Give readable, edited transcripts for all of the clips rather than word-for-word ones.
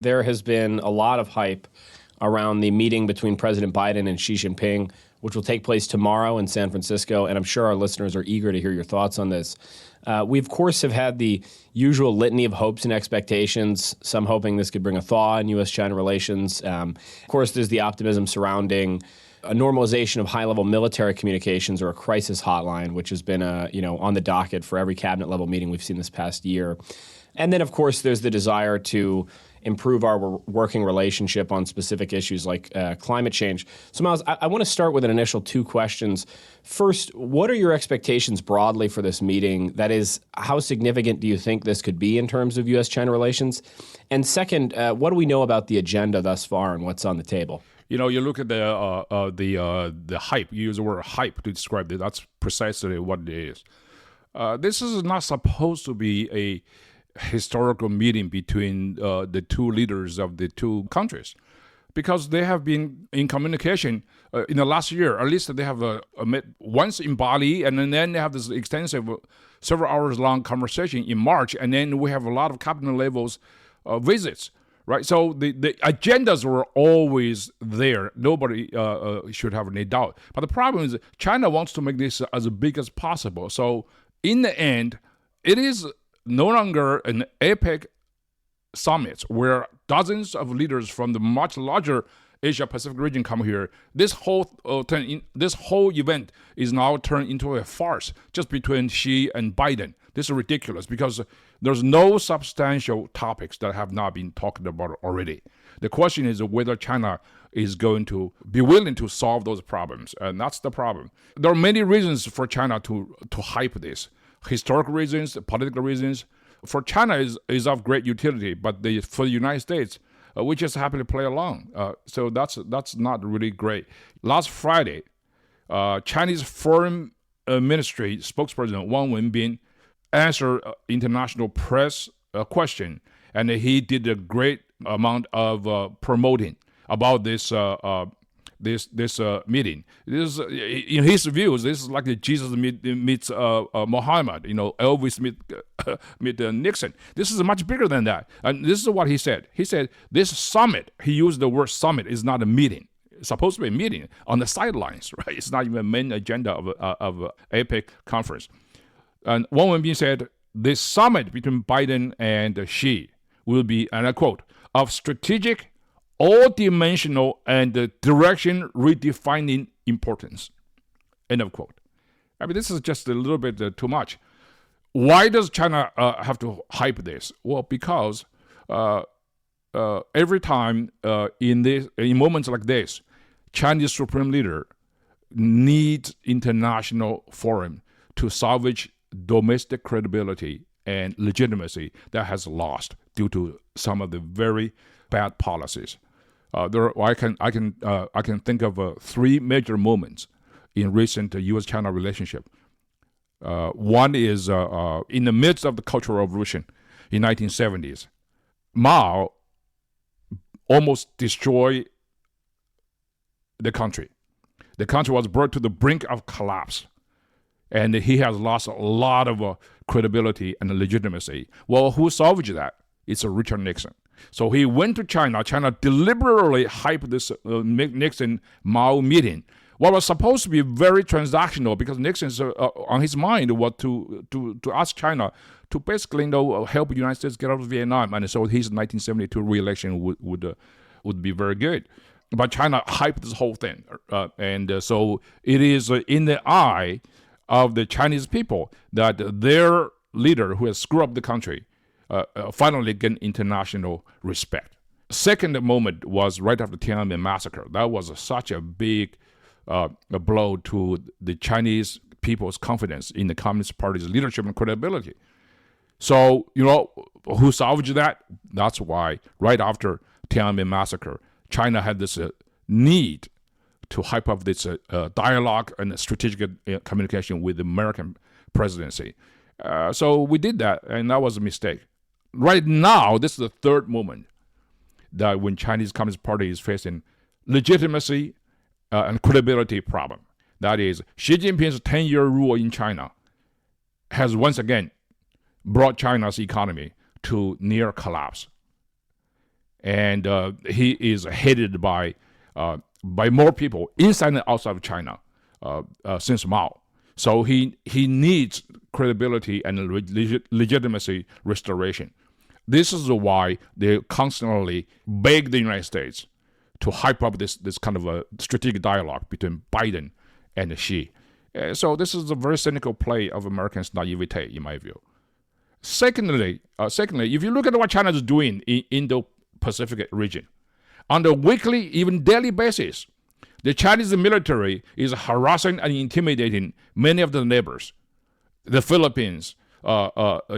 There has been a lot of hype around the meeting between President Biden and Xi Jinping, which will take place tomorrow in San Francisco, and I'm sure our listeners are eager to hear your thoughts on this. We, of course, have had the usual litany of hopes and expectations, some hoping this could bring a thaw in U.S.-China relations. Of course, there's the optimism surrounding a normalization of high-level military communications or a crisis hotline, which has been on the docket for every cabinet-level meeting we've seen this past year. And then, of course, there's the desire to improve our working relationship on specific issues like climate change. So, Miles, I want to start with an initial two questions. First, what are your expectations broadly for this meeting? That is, how significant do you think this could be in terms of U.S.-China relations? And second, what do we know about the agenda thus far and what's on the table? You know, you look at the hype. You use the word hype to describe it. That's precisely what it is. This is not supposed to be a historical meeting between the two leaders of the two countries, because they have been in communication in the last year. At least they have met once in Bali, and then they have this extensive, several hours long conversation in March, and then we have a lot of cabinet levels visits. Right, so the agendas were always there. Nobody should have any doubt. But the problem is China wants to make this as big as possible. So in the end, it is no longer an APEC summit where dozens of leaders from the much larger Asia-Pacific region come here. This whole event is now turned into a farce just between Xi and Biden. This is ridiculous because there's no substantial topics that have not been talked about already. The question is whether China is going to be willing to solve those problems, and that's the problem. There are many reasons for China to hype this. Historical reasons, political reasons. For China is of great utility, but for the United States, we just happy to play along. So that's not really great. Last Friday, Chinese Foreign Ministry spokesperson Wang Wenbin answered international press question, and he did a great amount of promoting about this meeting. This, in his views, this is like Jesus meets Muhammad. Elvis meet Nixon. This is much bigger than that. And this is what he said. He said this summit. He used the word summit. Is not a meeting. It's supposed to be a meeting on the sidelines, right? It's not even a main agenda of APEC conference. And Wang Wenbin said this summit between Biden and Xi will be, and I quote, of strategic, all-dimensional and direction redefining importance, end of quote. I mean, this is just a little bit too much. Why does China have to hype this? Well, because every time in moments like this, Chinese supreme leader needs international forum to salvage domestic credibility and legitimacy that has lost due to some of the very bad policies. I can think of three major moments in recent U.S.-China relationship. One is in the midst of the Cultural Revolution in 1970s, Mao almost destroyed the country. The country was brought to the brink of collapse, and he has lost a lot of credibility and legitimacy. Well, who salvaged that? It's Richard Nixon. So he went to China. China deliberately hyped this Nixon-Mao meeting. What was supposed to be very transactional, because Nixon's on his mind was to ask China to basically help the United States get out of Vietnam, and so his 1972 re-election would be very good. But China hyped this whole thing, and so it is in the eye of the Chinese people that their leader, who has screwed up the country, finally get international respect. Second moment was right after the Tiananmen massacre. That was such a big a blow to the Chinese people's confidence in the Communist Party's leadership and credibility. So, who salvaged that? That's why right after Tiananmen massacre, China had this need to hype up this dialogue and strategic communication with the American presidency. So we did that, and that was a mistake. Right now, this is the third moment that when Chinese Communist Party is facing legitimacy and credibility problem. That is, Xi Jinping's 10-year rule in China has once again brought China's economy to near collapse. and he is hated by more people inside and outside of China since Mao. So he needs credibility and legitimacy restoration. This is why they constantly beg the United States to hype up this kind of a strategic dialogue between Biden and Xi. So this is a very cynical play of Americans' naivete, in my view. Secondly, if you look at what China is doing in Indo-Pacific region, on a weekly, even daily basis, the Chinese military is harassing and intimidating many of the neighbors, the Philippines,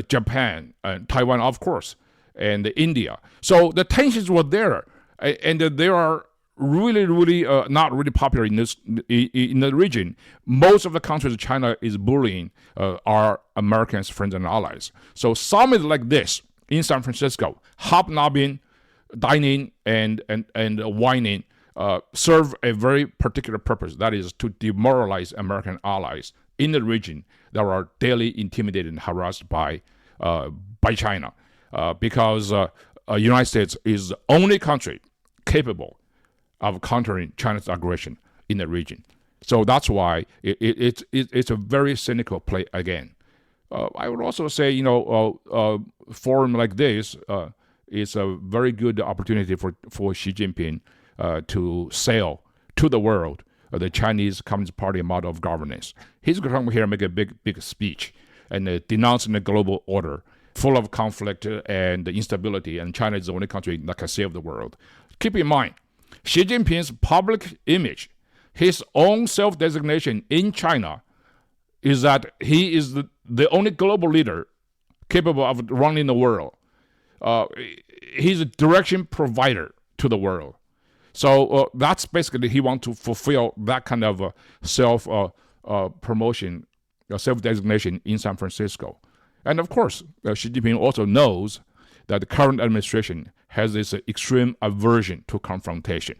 Japan, and Taiwan, of course, and India. So the tensions were there, and they are really not really popular in the region. Most of the countries China is bullying are Americans, friends, and allies. So summits like this in San Francisco, hobnobbing, dining, and whining, serve a very particular purpose. That is to demoralize American allies in the region that are daily intimidated and harassed by China, because United States is the only country capable of countering China's aggression in the region. So that's why it's a very cynical play again. I would also say, forum like this is a very good opportunity for Xi Jinping to sell to the world the Chinese Communist Party model of governance. He's going to come here and make a big speech and denouncing the global order full of conflict and instability, and China is the only country that can save the world. Keep in mind, Xi Jinping's public image, his own self-designation in China, is that he is the only global leader capable of running the world. He's a direction provider to the world. So that's basically, he wants to fulfill that kind of self-promotion, self-designation in San Francisco. And of course, Xi Jinping also knows that the current administration has this extreme aversion to confrontation.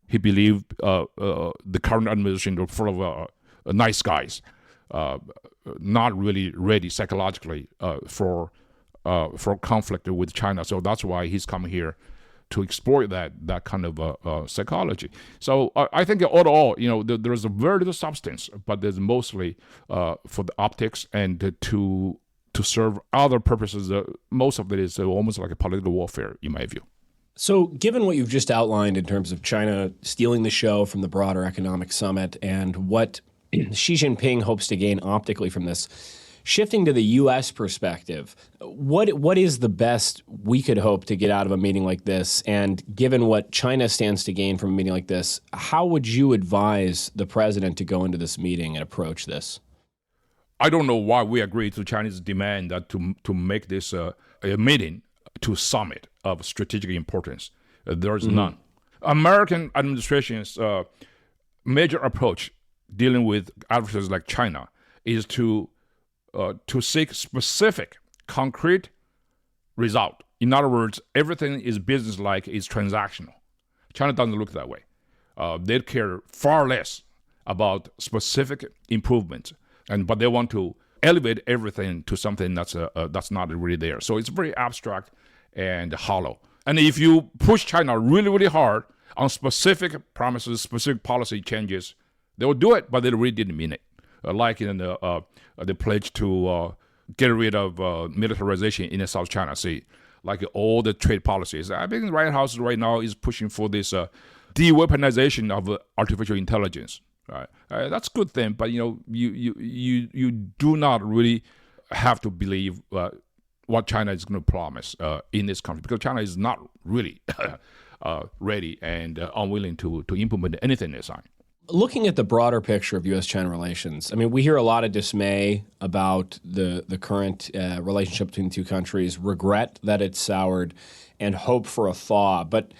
He believed the current administration was full of nice guys, not really ready psychologically for conflict with China. So that's why he's come here to exploit that kind of psychology. So I think all in all, there's a very little substance, but there's mostly for the optics and to serve other purposes. Most of it is almost like a political warfare, in my view. So given what you've just outlined in terms of China stealing the show from the broader economic summit and what Xi Jinping hopes to gain optically from this, shifting to the U.S. perspective, what is the best we could hope to get out of a meeting like this? And given what China stands to gain from a meeting like this, how would you advise the president to go into this meeting and approach this? I don't know why we agreed to Chinese demand that to make this a meeting to summit of strategic importance. There's none. American administration's major approach dealing with adversaries like China is to seek specific, concrete result. In other words, everything is business-like, is transactional. China doesn't look that way. They care far less about specific improvements, but they want to elevate everything to something that's not really there. So it's very abstract and hollow. And if you push China really, really hard on specific promises, specific policy changes, they will do it, but they really didn't mean it. Like in the pledge to get rid of militarization in the South China Sea, like all the trade policies. I think the White House right now is pushing for this de-weaponization of artificial intelligence. Right, that's a good thing, but you do not really have to believe what China is going to promise in this country, because China is not really ready and unwilling to implement anything they sign. Looking at the broader picture of U.S.-China relations, I mean, we hear a lot of dismay about the current relationship between the two countries, regret that it's soured, and hope for a thaw. But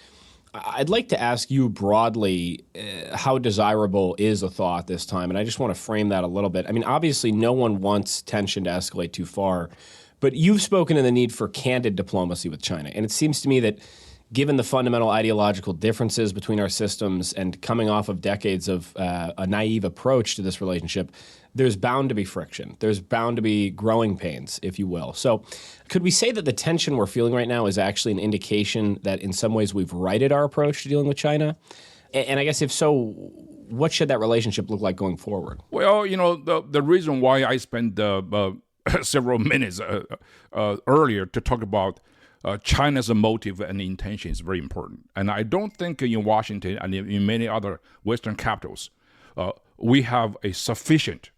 I'd like to ask you broadly, how desirable is a thaw at this time? And I just want to frame that a little bit. I mean, obviously, no one wants tension to escalate too far, but you've spoken of the need for candid diplomacy with China. And it seems to me that given the fundamental ideological differences between our systems and coming off of decades of a naive approach to this relationship, there's bound to be friction. There's bound to be growing pains, if you will. So could we say that the tension we're feeling right now is actually an indication that in some ways we've righted our approach to dealing with China? And I guess if so, what should that relationship look like going forward? Well, the reason why I spent several minutes earlier to talk about China's motive and intention is very important. And I don't think in Washington and in many other Western capitals, we have a sufficient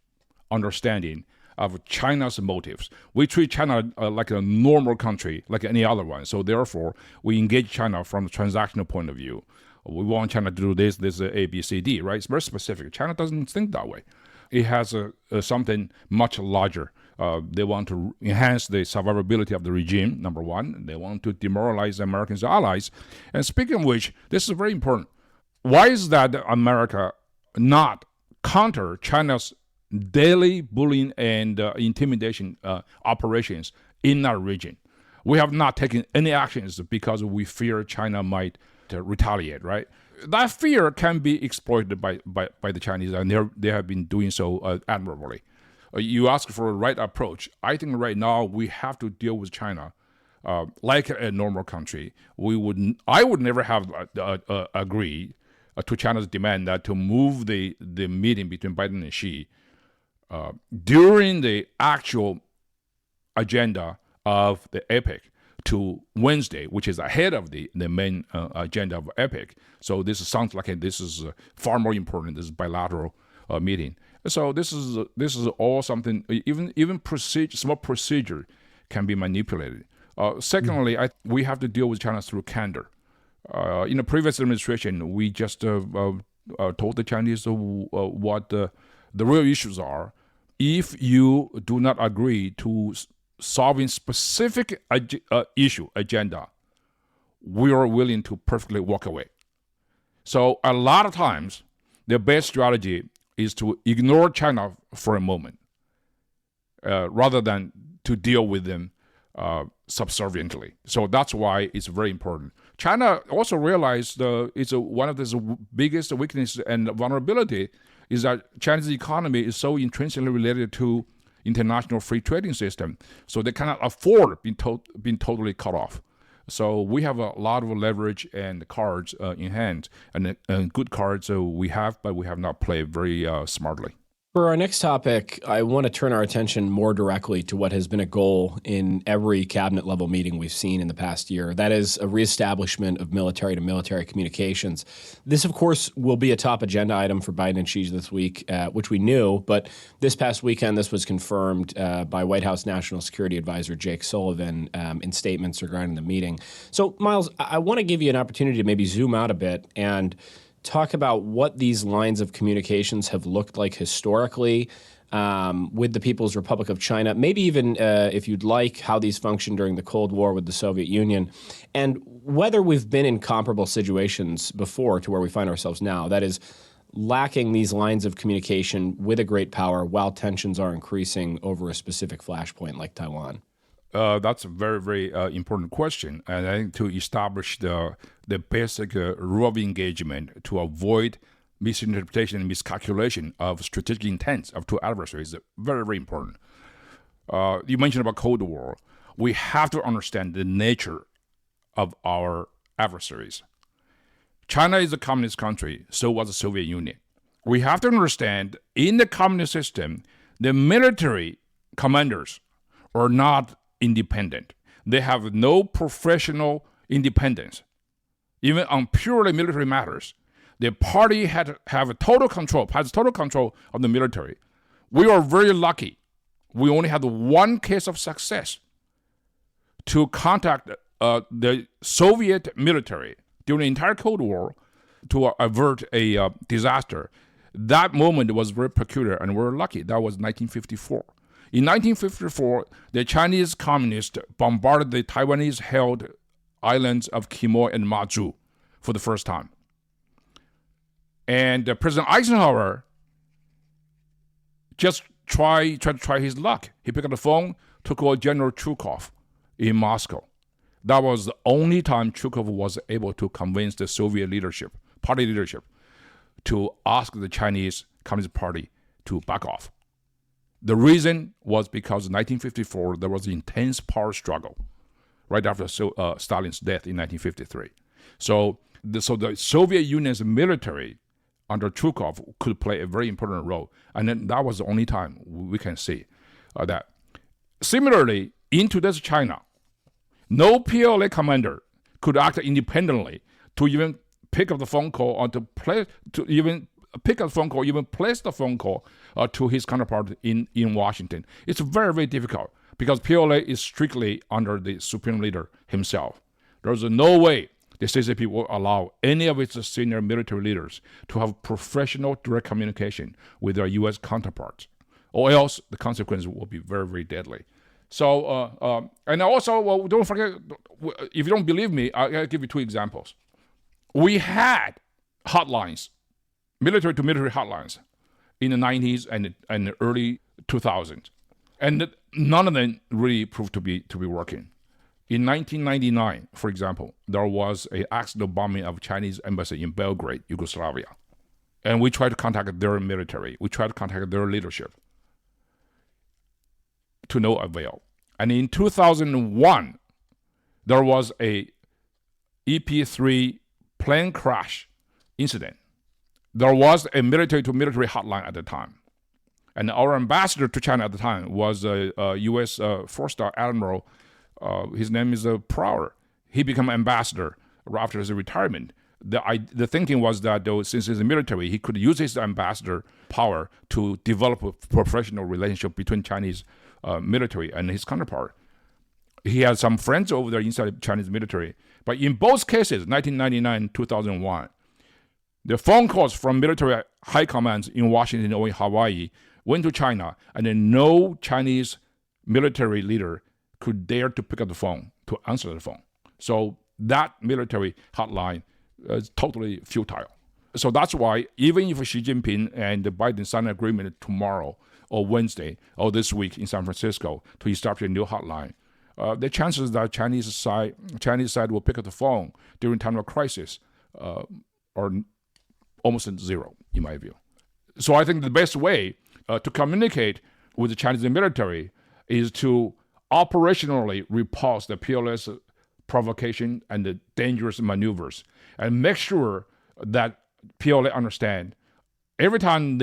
understanding of China's motives. We treat China like a normal country, like any other one. So therefore, we engage China from a transactional point of view. We want China to do this, A, B, C, D, right? It's very specific. China doesn't think that way. It has something much larger. They want to enhance the survivability of the regime, number one. They want to demoralize Americans' allies. And speaking of which, this is very important. Why is that America not counter China's daily bullying and intimidation operations in our region? We have not taken any actions because we fear China might retaliate, right? That fear can be exploited by the Chinese, and they have been doing so admirably. You ask for a right approach. I think right now we have to deal with China like a normal country. I would never have agreed to China's demand that to move the meeting between Biden and Xi during the actual agenda of the APEC to Wednesday, which is ahead of the main agenda of APEC. So this sounds like this is far more important. This bilateral meeting. So this is all something. Even small procedure can be manipulated. Secondly, we have to deal with China through candor. In the previous administration, we just told the Chinese what the real issues are. If you do not agree to solving specific agenda, we are willing to perfectly walk away. So a lot of times, the best strategy is to ignore China for a moment, rather than to deal with them subserviently. So that's why it's very important. China also realized it's one of its biggest weaknesses and vulnerability is that China's economy is so intrinsically related to international free trading system, so they cannot afford being totally cut off. So we have a lot of leverage and cards in hand, and good cards we have, but we have not played very smartly. For our next topic, I want to turn our attention more directly to what has been a goal in every cabinet level meeting we've seen in the past year. That is a reestablishment of military-to-military communications. This, of course, will be a top agenda item for Biden and Xi this week, which we knew, but this past weekend this was confirmed by White House National Security Advisor Jake Sullivan in statements regarding the meeting. So, Miles, I want to give you an opportunity to maybe zoom out a bit and talk about what these lines of communications have looked like historically with the People's Republic of China, maybe even, if you'd like, how these functioned during the Cold War with the Soviet Union, and whether we've been in comparable situations before to where we find ourselves now. That is, lacking these lines of communication with a great power while tensions are increasing over a specific flashpoint like Taiwan. That's a very, very important question. And I think to establish the basic rule of engagement to avoid misinterpretation and miscalculation of strategic intents of two adversaries is very, very important. You mentioned about Cold War. We have to understand the nature of our adversaries. China is a communist country, so was the Soviet Union. We have to understand in the communist system, the military commanders are not independent. They have no professional independence. Even on purely military matters, the party has total control of the military. We are very lucky. We only had one case of success to contact the Soviet military during the entire Cold War to avert a disaster. That moment was very peculiar, and we're lucky. That was 1954. In 1954, the Chinese communists bombarded the Taiwanese-held islands of Quemoy and Mazu for the first time. And President Eisenhower just tried to try his luck. He picked up the phone to call General Chukov in Moscow. That was the only time Chukov was able to convince the Soviet party leadership, to ask the Chinese Communist Party to back off. The reason was because in 1954, there was an intense power struggle right after Stalin's death in 1953. So the Soviet Union's military under Chukov could play a very important role. And then that was the only time we can see that. Similarly, in today's China, no PLA commander could act independently to even pick up the phone call or even place the phone call to his counterpart in Washington. It's very, very difficult because PLA is strictly under the supreme leader himself. There's no way the CCP will allow any of its senior military leaders to have professional direct communication with their U.S. counterparts, or else the consequences will be very, very deadly. So, and also, don't forget, if you don't believe me, I'll give you two examples. We had hotlines, military-to-military hotlines, in the 90s and the early 2000s, and none of them really proved to be working. In 1999, for example, there was an accidental bombing of Chinese embassy in Belgrade, Yugoslavia, and we tried to contact their military. We tried to contact their leadership. To no avail. And in 2001, there was a EP-3 plane crash incident. There was a military-to-military hotline at the time. And our ambassador to China at the time was a U.S. four-star admiral. His name is Prower. He became ambassador after his retirement. The thinking was that, though, since he's a military, he could use his ambassador power to develop a professional relationship between Chinese military and his counterpart. He had some friends over there inside the Chinese military. But in both cases, 1999, 2001, the phone calls from military high commands in Washington or in Hawaii went to China, and then no Chinese military leader could dare to pick up the phone, to answer the phone. So that military hotline is totally futile. So that's why even if Xi Jinping and Biden sign an agreement tomorrow or Wednesday or this week in San Francisco to establish a new hotline, the chances that Chinese side will pick up the phone during time of crisis are almost zero, in my view. So I think the best way to communicate with the Chinese military is to operationally repulse the PLA's provocation and the dangerous maneuvers, and make sure that PLA understand every time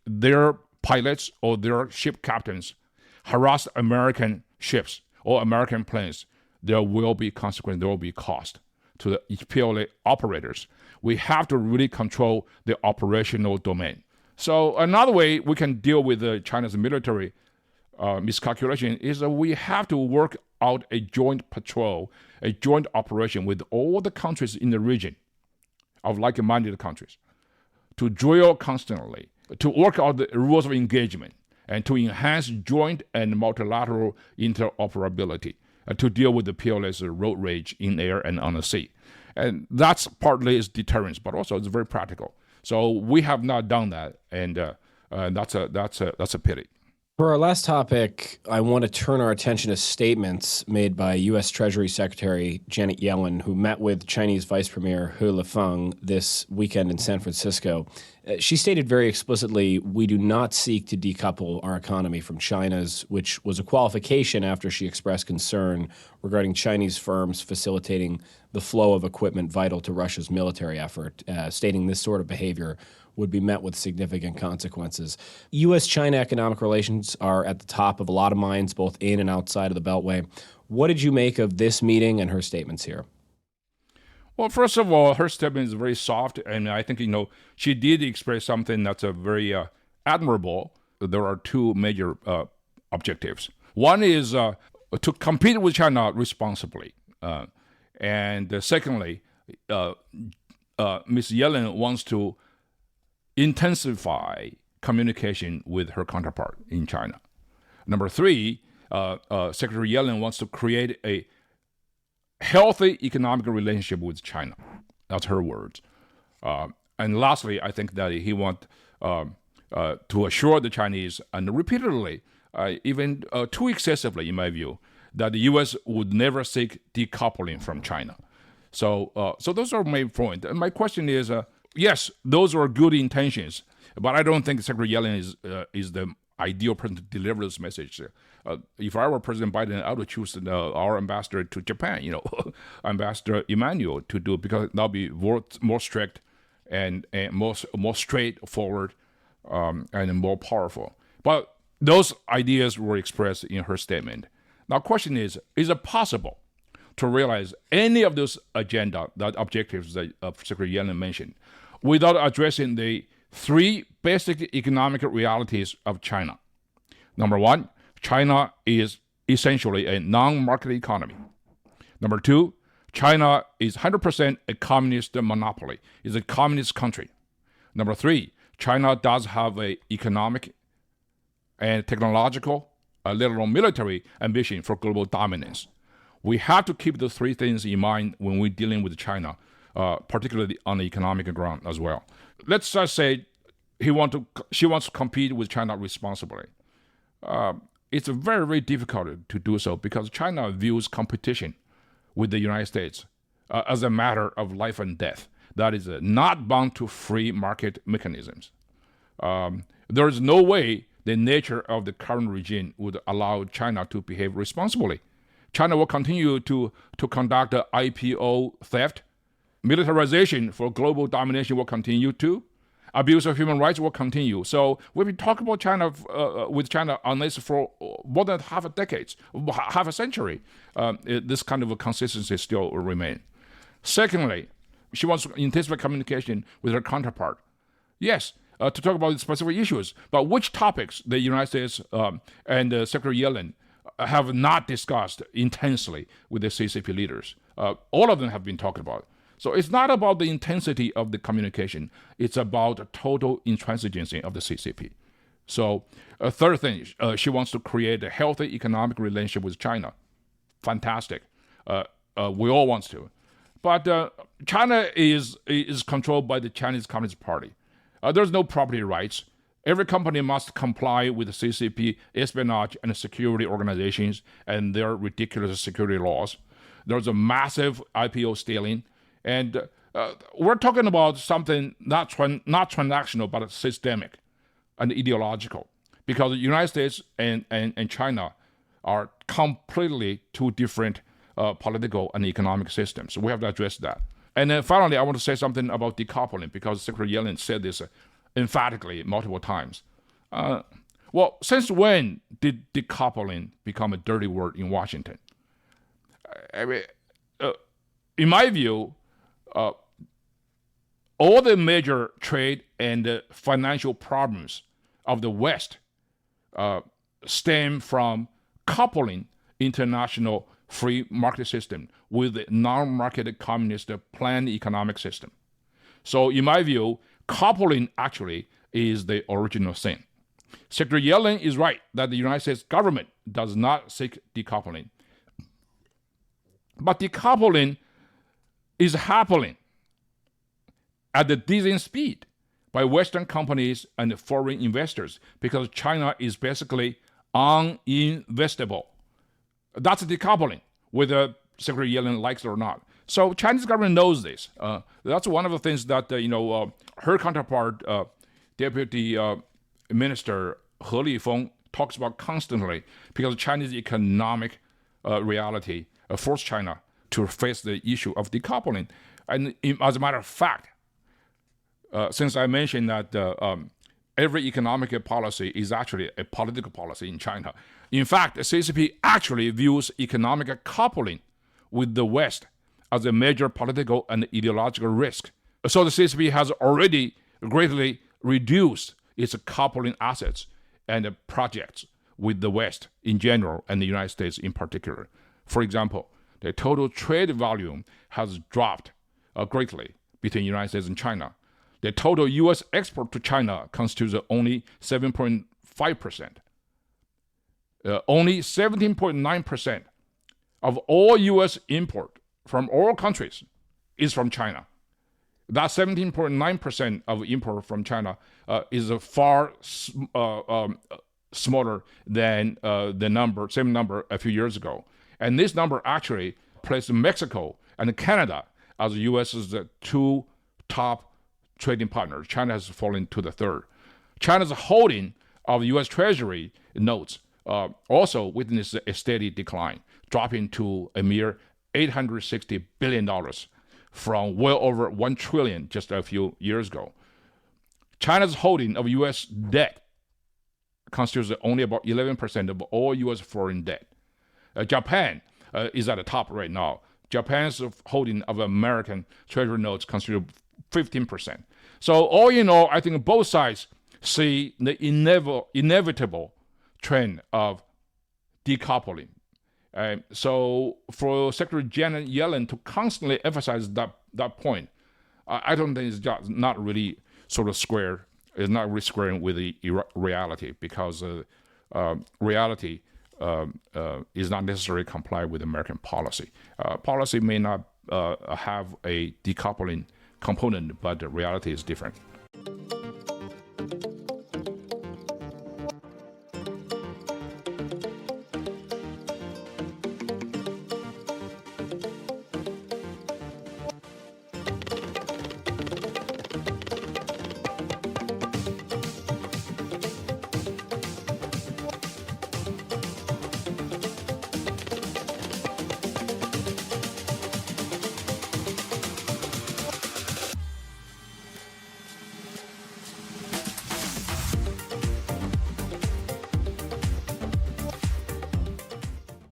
their pilots or their ship captains harass American ships or American planes, there will be consequences, there will be cost to the PLA operators. We have to really control the operational domain. So another way we can deal with China's military miscalculation is that we have to work out a joint patrol, a joint operation with all the countries in the region of like-minded countries to drill constantly, to work out the rules of engagement, and to enhance joint and multilateral interoperability to deal with the PLA's road rage in air and on the sea. And that's partly its deterrence, but also it's very practical. So we have not done that, and that's a pity. For our last topic, I want to turn our attention to statements made by U.S. Treasury Secretary Janet Yellen, who met with Chinese Vice Premier He Lifeng this weekend in San Francisco. She stated very explicitly, we do not seek to decouple our economy from China's, which was a qualification after she expressed concern regarding Chinese firms facilitating the flow of equipment vital to Russia's military effort, stating this sort of behavior would be met with significant consequences. U.S.-China economic relations are at the top of a lot of minds, both in and outside of the Beltway. What did you make of this meeting and her statements here? Well, first of all, her statement is very soft, and I think, she did express something that's very admirable. There are two major objectives. One is to compete with China responsibly. And secondly, Ms. Yellen wants to intensify communication with her counterpart in China. Number three, Secretary Yellen wants to create a healthy economic relationship with China. That's her words. And lastly, I think that he wants to assure the Chinese, and repeatedly, even too excessively in my view, that the U.S. would never seek decoupling from China. So those are my points. And my question is, yes, those are good intentions, but I don't think Secretary Yellen is the ideal person to deliver this message. If I were President Biden, I would choose our ambassador to Japan, Ambassador Emmanuel, to do, because that'll be more strict and more straightforward and more powerful. But those ideas were expressed in her statement. Now, question is it possible to realize any of those objectives that Secretary Yellen mentioned without addressing the three basic economic realities of China? Number one, China is essentially a non-market economy. Number two, China is 100% a communist monopoly. It's a communist country. Number three, China does have an economic and technological, let alone military ambition for global dominance. We have to keep those three things in mind when we're dealing with China, particularly on the economic ground as well. Let's just say she wants to compete with China responsibly. It's very, very difficult to do so because China views competition with the United States as a matter of life and death. That is not bound to free market mechanisms. There is no way the nature of the current regime would allow China to behave responsibly. China will continue to conduct IPO theft. Militarization for global domination will continue too. Abuse of human rights will continue. So we've been talking about China with China unless for more than half a century. This kind of a consistency still will remain. Secondly, she wants to intensify communication with her counterpart. Yes, to talk about specific issues, but which topics the United States and Secretary Yellen have not discussed intensely with the CCP leaders. All of them have been talked about. So it's not about the intensity of the communication. It's about total intransigency of the CCP. So a third thing, she wants to create a healthy economic relationship with China. Fantastic. We all want to. But China is controlled by the Chinese Communist Party. There's no property rights. Every company must comply with the CCP espionage and security organizations and their ridiculous security laws. There's a massive IPO stealing. And we're talking about something not transactional, but systemic and ideological. Because the United States and China are completely two different political and economic systems. So we have to address that. And then finally, I want to say something about decoupling, because Secretary Yellen said this emphatically multiple times. Well, since when did decoupling become a dirty word in Washington? I mean, in my view, all the major trade and financial problems of the West stem from coupling international free market system with the non-market communist planned economic system. So in my view, coupling actually is the original sin. Secretary Yellen is right that the United States government does not seek decoupling. But decoupling is happening at the dizzying speed by Western companies and foreign investors because China is basically uninvestable. That's decoupling, whether Secretary Yellen likes it or not. So Chinese government knows this. That's one of the things that her counterpart, Deputy Minister He Lifeng, talks about constantly, because Chinese economic reality forced China to face the issue of decoupling. And as a matter of fact, since I mentioned that every economic policy is actually a political policy in China, in fact, the CCP actually views economic coupling with the West as a major political and ideological risk. So the CCP has already greatly reduced its coupling assets and projects with the West in general and the United States in particular. For example, the total trade volume has dropped greatly between the United States and China. The total U.S. export to China constitutes only 7.5%. Only 17.9% of all U.S. import from all countries is from China. That 17.9% of import from China is a far smaller than the same number a few years ago. And this number actually places Mexico and Canada as the U.S.'s two top trading partners. China has fallen to the third. China's holding of U.S. Treasury notes also witnessed a steady decline, dropping to a mere $860 billion from well over $1 trillion just a few years ago. China's holding of U.S. debt constitutes only about 11% of all U.S. foreign debt. Japan is at the top right now. Japan's holding of American Treasury notes constitutes 15%. So all in all, I think both sides see the inevitable trend of decoupling. So for Secretary Janet Yellen to constantly emphasize that point, I don't think it's just not really sort of square. It's not really squaring with the reality, because reality is not necessarily comply with American policy. Policy may not have a decoupling component, but the reality is different.